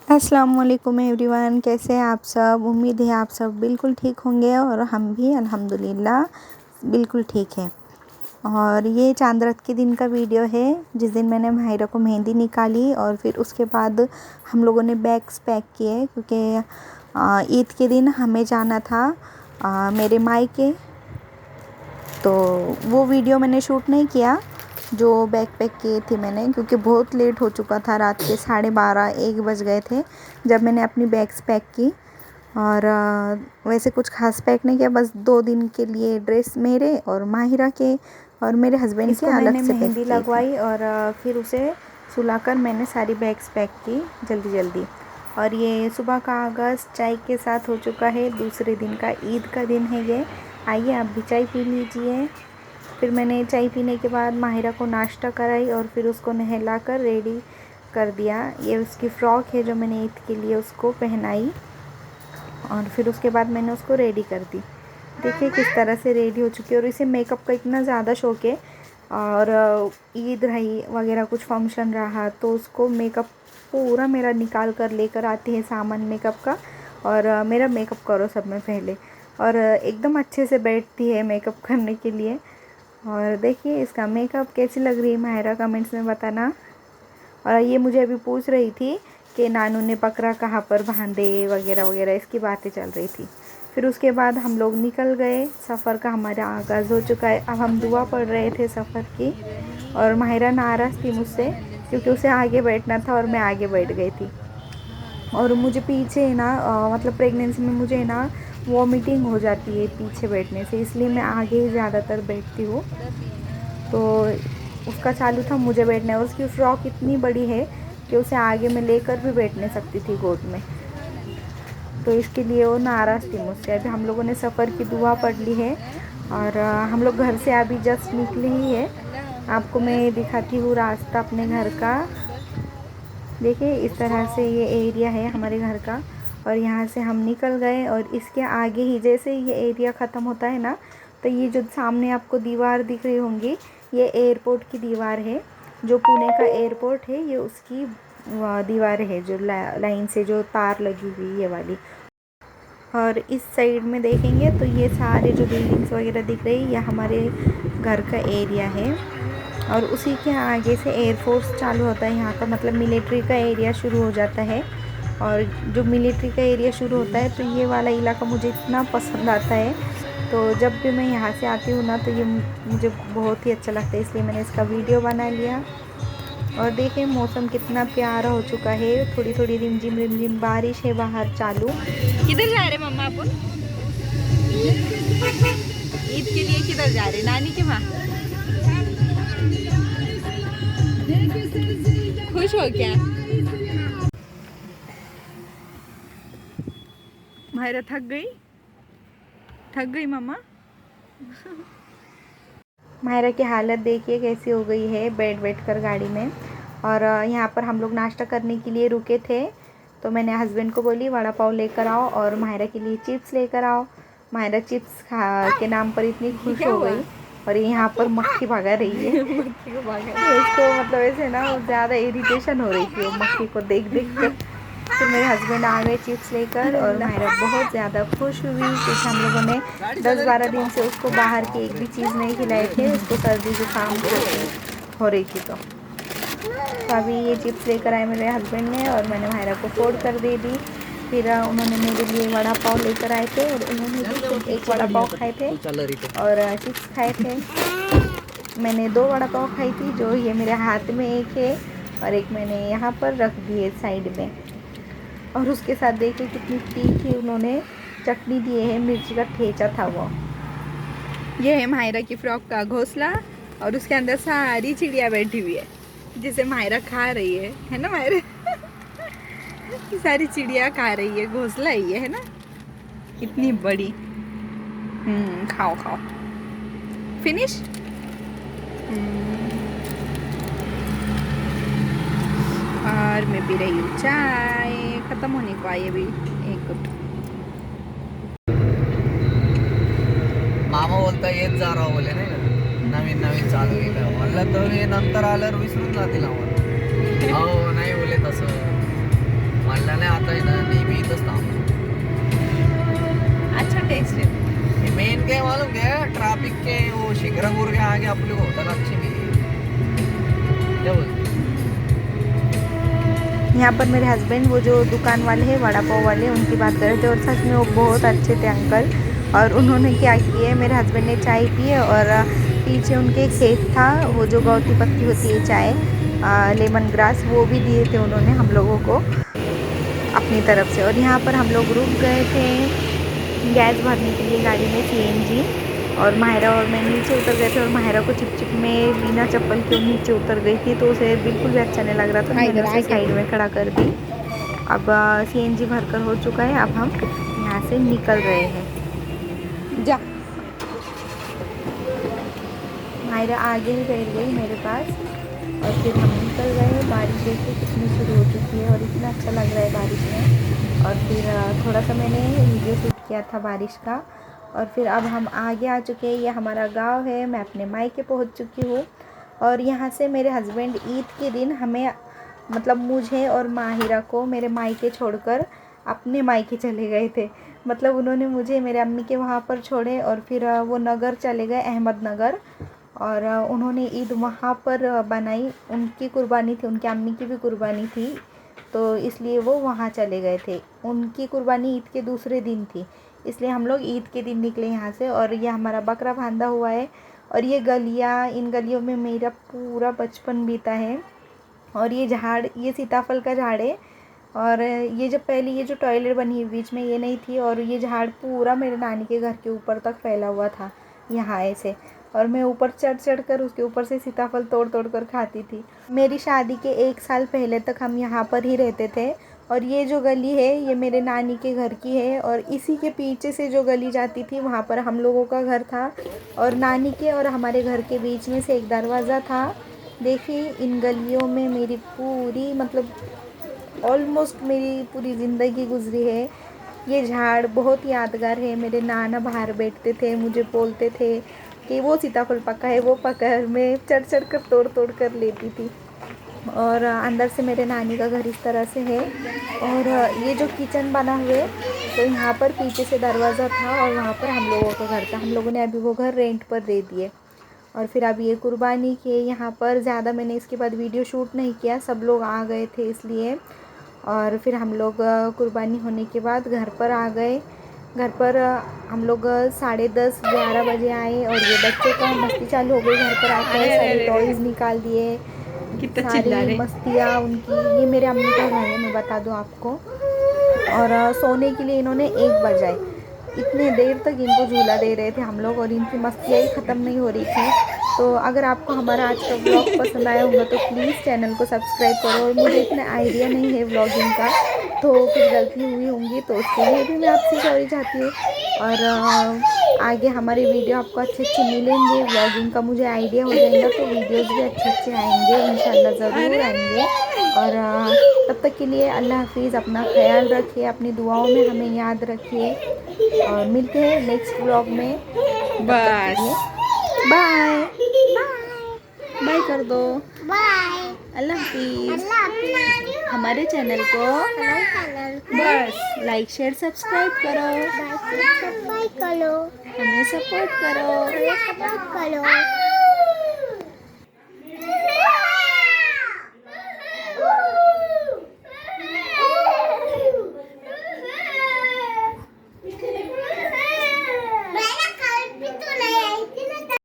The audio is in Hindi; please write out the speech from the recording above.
अस्सलाम वालेकुम एवरीवन, कैसे हैं आप सब। उम्मीद है आप सब बिल्कुल ठीक होंगे और हम भी अल्हम्दुलिल्लाह बिल्कुल ठीक हैं। और ये चांद रात के दिन का वीडियो है जिस दिन मैंने माहिरा को मेहंदी निकाली और फिर उसके बाद हम लोगों ने बैग्स पैक किए क्योंकि ईद के दिन हमें जाना था मेरे मायके। तो वो वीडियो मैंने शूट नहीं किया जो बैग पैक किए थे मैंने, क्योंकि बहुत लेट हो चुका था। रात के 12:30-1 बज गए थे जब मैंने अपनी बैग्स पैक की। और वैसे कुछ खास पैक नहीं किया, बस 2 दिन के लिए ड्रेस मेरे और माहिरा के और मेरे हस्बैंड के अलग से मेहंदी लगवाई और फिर उसे सुलाकर मैंने सारी बैग्स पैक की जल्दी जल्दी। और ये सुबह का आगाज़ चाय के साथ हो चुका है। दूसरे दिन का ईद का दिन है ये। आइए आप भी चाय पी लीजिए। फिर मैंने चाय पीने के बाद माहिरा को नाश्ता कराई और फिर उसको नहलाकर रेडी कर दिया। ये उसकी फ़्रॉक है जो मैंने ईद के लिए उसको पहनाई और फिर उसके बाद मैंने उसको रेडी कर दी। देखिए किस तरह से रेडी हो चुकी है। और इसे मेकअप का इतना ज़्यादा शौक़ है और ईद रही वगैरह कुछ फंक्शन रहा तो उसको मेकअप पूरा मेरा निकाल कर लेकर आती है सामान मेकअप का। और मेरा मेकअप करो सब में पहले, और एकदम अच्छे से बैठती है मेकअप करने के लिए। और देखिए इसका मेकअप कैसी लग रही है माहिरा, कमेंट्स में बताना। और ये मुझे अभी पूछ रही थी कि नानू ने बकरा कहाँ पर बांधे वगैरह वगैरह, इसकी बातें चल रही थी। फिर उसके बाद हम लोग निकल गए। सफ़र का हमारा आगाज़ हो चुका है। अब हम दुआ पढ़ रहे थे सफ़र की। और माहिरा नाराज़ थी मुझसे क्योंकि उसे आगे बैठना था और मैं आगे बैठ गई थी। और मुझे पीछे ना मतलब प्रेगनेंसी में मुझे ना वॉमिटिंग हो जाती है पीछे बैठने से, इसलिए मैं आगे ही ज़्यादातर बैठती हूँ। तो उसका चालू था मुझे बैठना, और उसकी फ़्रॉक इतनी बड़ी है कि उसे आगे में लेकर भी बैठ नहीं सकती थी गोद में, तो इसके लिए वो नाराज़ थी मुझसे। अभी हम लोगों ने सफ़र की दुआ पढ़ ली है और हम लोग घर से अभी जस्ट निकले ही है। आपको मैं दिखाती हूँ रास्ता अपने घर का। देखिए इस तरह से ये एरिया है हमारे घर का और यहाँ से हम निकल गए। और इसके आगे ही जैसे ये एरिया ख़त्म होता है ना, तो ये जो सामने आपको दीवार दिख रही होंगी, ये एयरपोर्ट की दीवार है। जो पुणे का एयरपोर्ट है ये उसकी दीवार है, जो लाइन से जो तार लगी हुई ये वाली। और इस साइड में देखेंगे तो ये सारे जो बिल्डिंग्स वगैरह दिख रही है ये हमारे घर का एरिया है। और उसी के आगे से एयरफोर्स चालू होता है यहाँ का, मतलब मिलिट्री का एरिया शुरू हो जाता है। और जो मिलिट्री का एरिया शुरू होता है तो ये वाला इलाका मुझे इतना पसंद आता है, तो जब भी मैं यहाँ से आती हूँ ना तो ये मुझे बहुत ही अच्छा लगता है, इसलिए मैंने इसका वीडियो बना लिया। और देखिए मौसम कितना प्यारा हो चुका है। थोड़ी थोड़ी रिमझिम बारिश है बाहर चालू। किधर जा रहे मम्मा अपन? ईद के लिए किधर जा रहे? नानी के वहाँ। खुश हो क्या? माहिरा थक गई मम्मा। माहिरा की हालत देखिए कैसी हो गई है बैठ कर गाड़ी में। और यहाँ पर हम लोग नाश्ता करने के लिए रुके थे, तो मैंने हस्बैंड को बोली वड़ा पाव लेकर आओ और माहिरा के लिए चिप्स लेकर आओ। माहिरा चिप्स के नाम पर इतनी खुश हो गई। और यहाँ पर मक्खी भगा रही है मक्खी को भागा। उसको मतलब ऐसे ना ज़्यादा इरिटेशन हो रही थी वो मक्खी को देख कर। फिर मेरे हस्बैंड आ गए चिप्स लेकर और माहिरा बहुत ज़्यादा खुश हुई क्योंकि हम लोगों ने 10-12 दिन से उसको बाहर की एक भी चीज़ नहीं खिलाई थी, उसको सर्दी जुकाम हो रही थी। तो अभी ये चिप्स लेकर आए मेरे हस्बैंड ने और मैंने माहिरा को फोड़ कर दे दी। फिर उन्होंने मेरे लिए वड़ा पाव लेकर आए थे और उन्होंने भी सिर्फ एक वड़ा पाव खाए थे और चिप्स खाए थे। मैंने 2 वड़ा पाव खाई थी, जो ये मेरे हाथ में एक है और एक मैंने यहाँ पर रख दी है साइड में। और उसके साथ देखिए कितनी तीखी उन्होंने चटनी दिए है, मिर्ची का ठेचा था वो। ये है माहिरा की फ्रॉक का घोंसला और उसके अंदर सारी चिड़िया बैठी हुई है जिसे माहिरा खा रही है ना माहिरा? सारी चिड़िया खा रही है, घोंसला ही है ना, इतनी बड़ी। खाओ खाओ। फिनिश। और मैं पी रही हूँ चाय, खत्म होने को आई अभी एक घुट। मामा बोलता येत जा राव बोले नाही का, नवीन चालू केलं म्हणलं तर नंतर आल्यावर विसरून जातील आम्हाला. हो नाही बोले तसं म्हणलं ट्रैफिक के वो शिकरापुर के आगे आप लोग होटल अच्छी मिली क्या बोलते यहाँ पर मेरे हस्बैंड वो जो दुकान वाले हैं वड़ा पाव वाले उनकी बात कर रहे थे और सच में वो बहुत अच्छे थे अंकल। और उन्होंने क्या किए, मेरे हस्बैंड ने चाय पी और पीछे उनके खेत था, वो जो गौती पत्ती होती है चाय, लेमन ग्रास, वो भी दिए थे उन्होंने हम लोगों को अपनी तरफ से। और यहाँ पर हम लोग रुक गए थे गैस भरने के लिए गाड़ी में, सीएनजी। और माहिरा और मैं नीचे उतर गए थे और माहिरा को चिपचिप में बिना चप्पल के नीचे उतर गई थी तो उसे बिल्कुल भी अच्छा नहीं लग रहा था, मैंने उसे साइड में खड़ा कर दी। अब सीएनजी भरकर हो चुका है, अब हम यहाँ से निकल रहे हैं। जा माहिरा आगे ही बैठ गई मेरे पास और फिर हम निकल गए। बारिश देखिए कितनी शुरू हो चुकी है और इतना अच्छा लग रहा है बारिश में। और फिर थोड़ा सा मैंने वीडियो शूट किया था बारिश का। और फिर अब हम आगे आ चुके हैं, ये हमारा गांव है, मैं अपने मायके पहुंच चुकी हूँ। और यहाँ से मेरे हस्बैंड ईद के दिन हमें, मतलब मुझे और माहिरा को मेरे मायके छोड़कर अपने मायके चले गए थे। मतलब उन्होंने मुझे मेरे अम्मी के वहाँ पर छोड़े और फिर वो नगर चले गए, अहमदनगर। और उन्होंने ईद वहाँ पर बनाई, उनकी कुर्बानी थी, उनकी अम्मी की भी कुर्बानी थी, तो इसलिए वो वहाँ चले गए थे। उनकी कुर्बानी ईद के दूसरे दिन थी, इसलिए हम लोग ईद के दिन निकले यहाँ से। और ये हमारा बकरा बांधा हुआ है और ये गलियाँ, इन गलियों में मेरा पूरा बचपन बीता है। और ये झाड़, ये सीताफल का झाड़ है। और ये जब पहले ये जो टॉयलेट बनी हुई बीच में ये नहीं थी, और ये झाड़ पूरा मेरे नानी के घर के ऊपर तक फैला हुआ था यहाँ ऐसे। और मैं ऊपर चढ़ कर उसके ऊपर से सीताफल तोड़ तोड़ कर खाती थी। मेरी शादी के 1 साल पहले तक हम यहाँ पर ही रहते थे। और ये जो गली है ये मेरे नानी के घर की है और इसी के पीछे से जो गली जाती थी वहाँ पर हम लोगों का घर था। और नानी के और हमारे घर के बीच में से एक दरवाज़ा था। देखिए इन गलियों में मेरी पूरी, मतलब ऑलमोस्ट मेरी पूरी ज़िंदगी गुजरी है। ये झाड़ बहुत यादगार है। मेरे नाना बाहर बैठते थे, मुझे बोलते थे कि वो सीताफल पका है, वो पका है, मैं चढ़ कर तोड़ तोड़ कर लेती थी। और अंदर से मेरे नानी का घर इस तरह से है। और ये जो किचन बना हुआ है तो यहाँ पर पीछे से दरवाज़ा था और वहाँ पर हम लोगों का घर था। हम लोगों ने अभी वो घर रेंट पर दे दिए। और फिर अब ये कुर्बानी के यहाँ पर ज़्यादा मैंने इसके बाद वीडियो शूट नहीं किया, सब लोग आ गए थे इसलिए। और फिर हम लोग कुर्बानी होने के बाद घर पर आ गए। घर पर हम लोग 10:30-11 बजे आए और ये बच्चों का मस्ती चालू हो गई। घर पर आकर सारे टॉयज़ निकाल दिए, कितना चिल्ला सारी रहे। मस्तियाँ उनकी। ये मेरे अम्मी का घर है, मैं बता दूँ आपको। और सोने के लिए इन्होंने 1 बजाए, इतने देर तक इनको झूला दे रहे थे हम लोग और इनकी मस्तियाँ ही ख़त्म नहीं हो रही थी। तो अगर आपको हमारा आज का व्लॉग पसंद आया होगा तो प्लीज़ चैनल को सब्सक्राइब करो। और मुझे इतना आइडिया नहीं है व्लॉगिंग का, तो कुछ गलती हुई होंगी तो उसके लिए भी मैं आपसे सॉरी चाहती हूँ। और आगे हमारे वीडियो आपको अच्छे मिलेंगे, व्लॉगिंग का मुझे आइडिया हो जाएगा तो वीडियोज़ भी अच्छे आएंगे, इंशाल्लाह ज़रूर आएंगे। और तब तक के लिए अल्लाह हाफिज़, अपना ख्याल रखिए, अपनी दुआओं में हमें याद रखिए और मिलते हैं नेक्स्ट व्लॉग में। बस बाय बाय कर दो, बाय। अल्लाह हाफिज़। अल्लाह हाफिज़। हमारे चैनल को बस लाइक शेयर सब्सक्राइब करो, सब्सक्राइब करो, हमें सपोर्ट करो। हमें सपोर्ट करो।